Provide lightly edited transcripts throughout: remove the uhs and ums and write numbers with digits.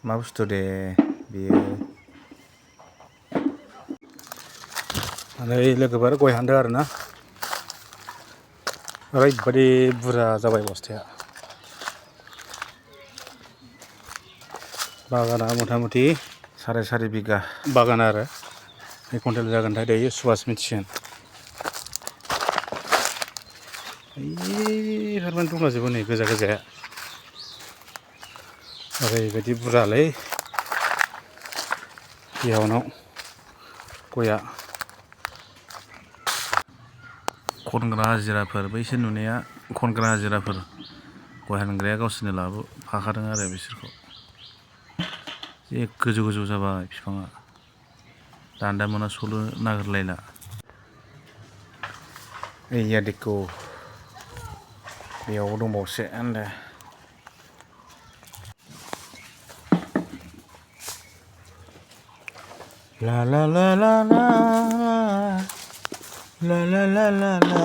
मा बुस्थु दे बेयो लोगोफोर गय हानदों आरो ना ओरैबायदि बुरजा जाबाय बस्थाया बागाना मथा मथि 4.5 बिगा बागान आरो 1 कुइन्टेल जागोनथाय दायो सुबासो मिथिसिगोन ओइफोरबायदि दंलाजोबो नै गोजा गोजाया ओरैबायदि बुरजालै बेयावनाव गया खनग्रा हाजिराफोर बैसोर नुनाया खनग्रा हाजिराफोर गय हानग्राया गावसोरनो लाबोफाखादों आरो बिसोरखौ जे गोजौ गोजौ जाबाय बिफाङा दान्दा मोना सौनो नागिरलायला ओइया दिक्कु बेयाव दंबावोसो आन्दा ला ला ला ला ला ला ला ला ला ला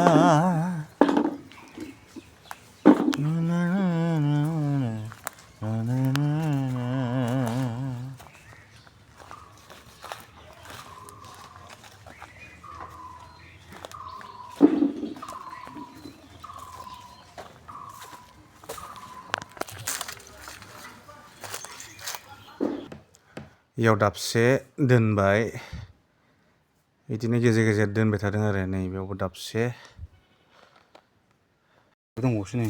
इयाव दाबसे दोनबाय बिदिनो गेजेर गेजेर दोनबाय थादों आरो नै बेयावबो दाबसे दंबावोसो नै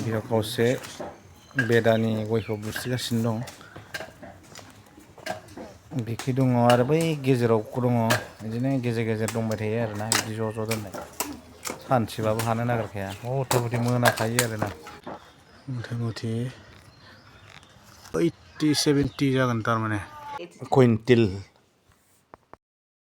बेयाव खावसे बेदानि गयखौ बुस्रिगासिनो दं बिखै दङ आरो बै गेजेराव दङ बिदिनो गेजेर गेजेर दंबाय थायो आरोना बिदि ज' ज' दोननाय सानसेबाबो हानो नागिरखाया मथा मथि मोनाखायो आरोना मथा मथि 80-70 जागोन थारमाने कुइन्टेल